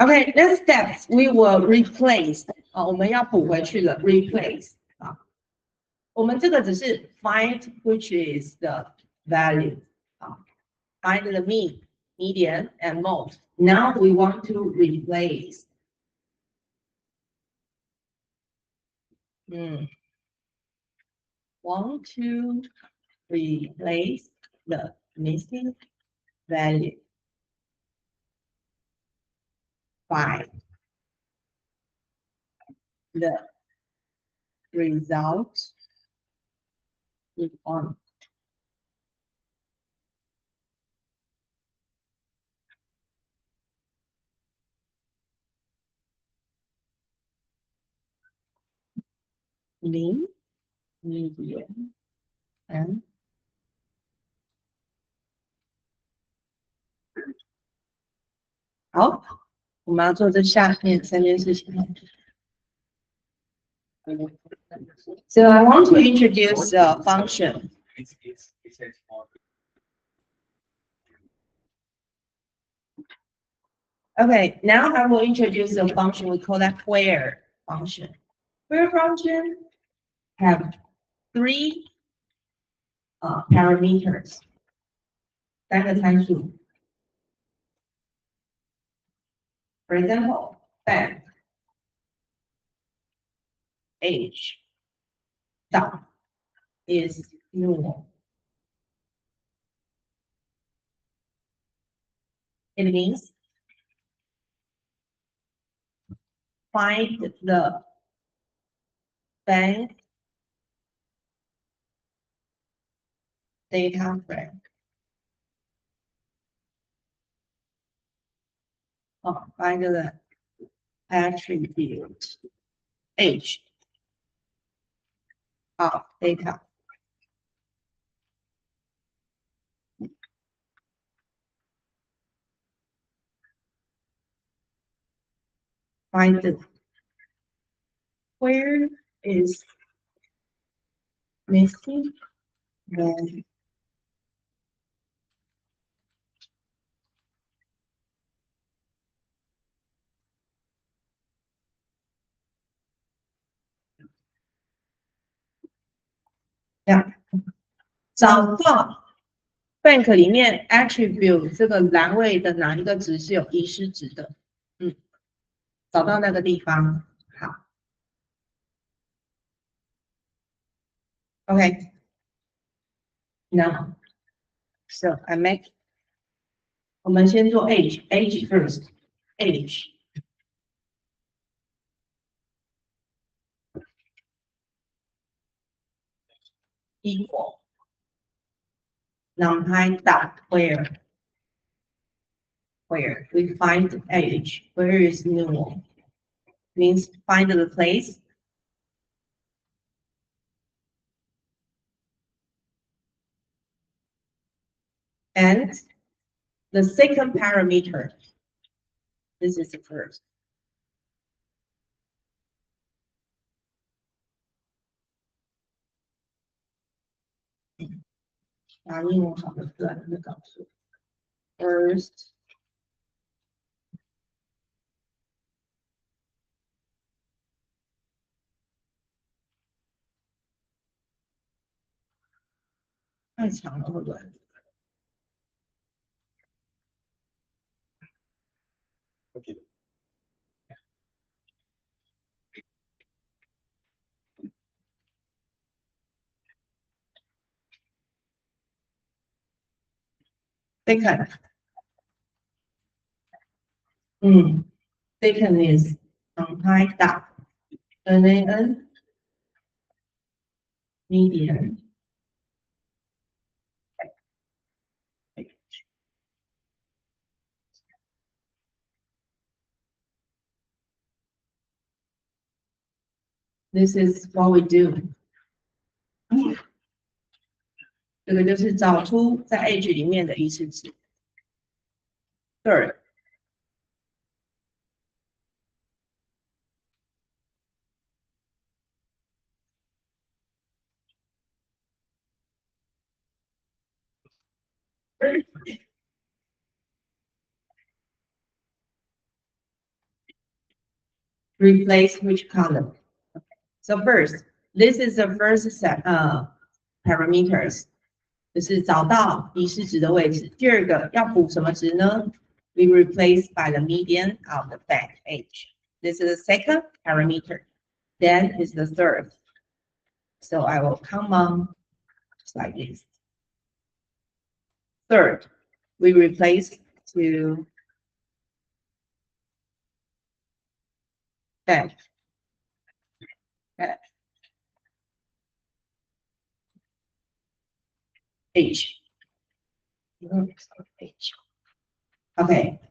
Okay, next steps we will replace 我们要补回去了 replace 我们这个只是 find which is the value find the mean, median, and mode. Now we want to replace. Want to replace the missing value by the result we want. Mean, median, and好，我们要做这下面3件事情。So I want to introduce a function. Okay, now I will introduce a function. We call that where function. Where function have 3 parameters. 3个参数。For example, bank, age, dot is null. It means find the bank data frame. Find the attribute age of data. Find the where is missing then找到 bank 里面 attribute 这个栏位的哪一个值是有遗失值的？找到那个地方。好 ，OK。Now, so I make 我们先做 age first. Age equal numpy dot where we find age. Where is null? Means find the place. And the second parameter. This is the first. First太长了，会不会？Second. Second is high dot. NaN median. This is what we do. 这个就是找出在 age 里面的遗失值。Third. replace which column? Okay. So first, this is the first set parameters. 就是找到遗失值的位置。第二个要补什么值呢 ？We replace by the median of the bank age. This is the second parameter. Then is the third. So I will come on like this. Third, we replace to bank. Age. Okay.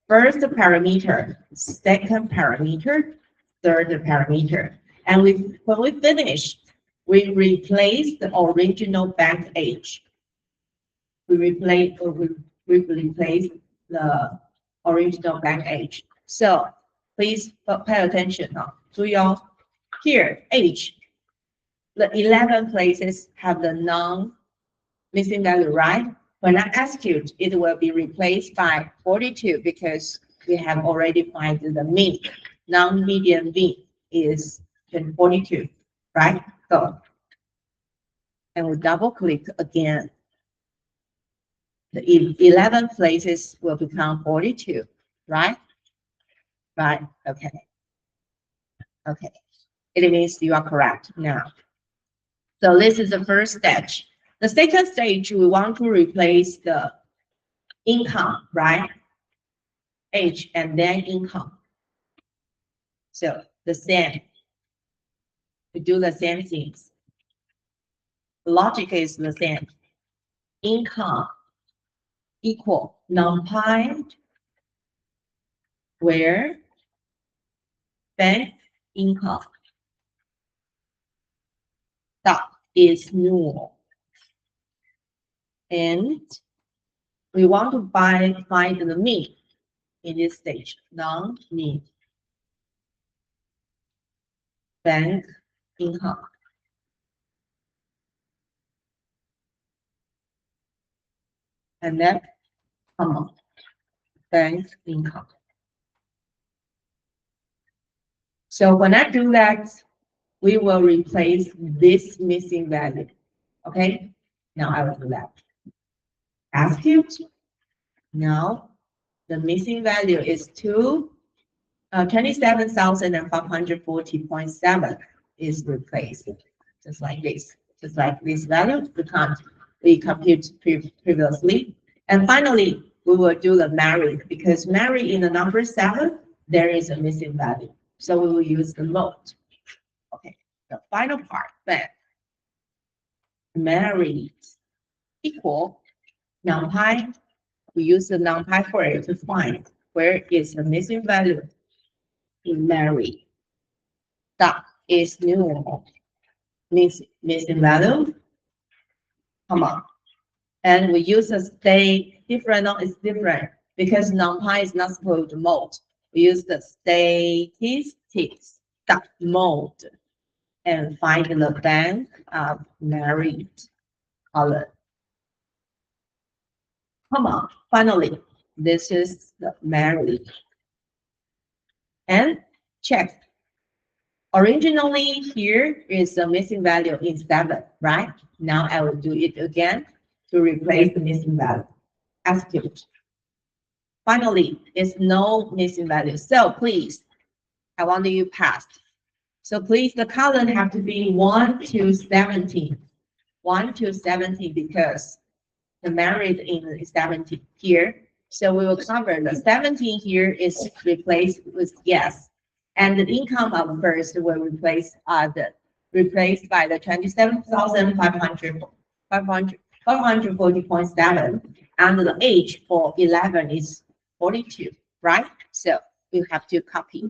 First parameter, second parameter, third parameter. And when we finish, we replace the original bank age. We replace the original bank age. So please pay attention now. Here, age, the 11 places have the non-missing value, right? When I execute, it will be replaced by 42 because we have already found the mean. Non-median mean is 42, right? So, and we double click again. The 11 places will become 42, right? Right, okay. Okay, it means you are correct now. So this is the first stage. The second stage, we want to replace the income, right? Age and then income. So the same. We do the same things. The logic is the same. Income equal numpy where bank income that is null. And we want to find the mean in this stage, non-mean bank income. And then comma, bank income. So when I do that, we will replace this missing value. Okay, now I will do that. Execute. Now the missing value is 27,540.7 is replaced, just like this. Just like this value, we compute previously. And finally, we will do the married because married in the number 7, there is a missing value. So we will use the mode. Okay, the final part, then married equal numpy. We use the numpy for it to find where is the missing value in married. That is null. Missing value, comma. And we use a stay different. No, it's different because numpy is not supposed to mode. We use the statistics dot mode and find the bank of married column. Comma. Finally, this is the married. And check. Originally, here is the missing value in 7, right? Now I will do it again to replace the missing value. Execute. Finally, there's no missing value. So please, I want you passed. So please, the column have to be 1 to 17. 1 to 17 because the married in 17 here. So we will cover the 17 here is replaced with yes. And the income of first will replaced by the 27,540.7, and the age for 11 is 42, right? So we have to copy.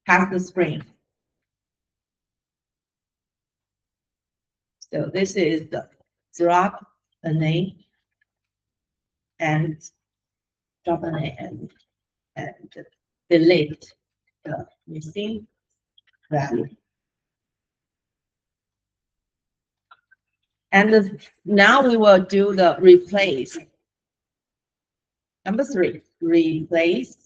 Pass the screen. So this is the drop a name and drop a name and delete the missing value. And now we will do the replace. Number 3, replace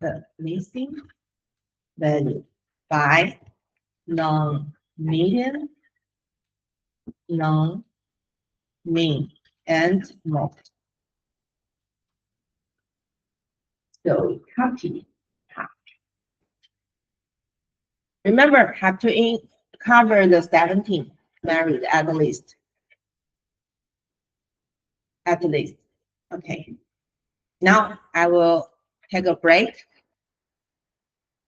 the missing value by non-median, non-mean, and mode. So copy. Remember, have to cover the 17 married at least. At least. Okay. Now I will take a break.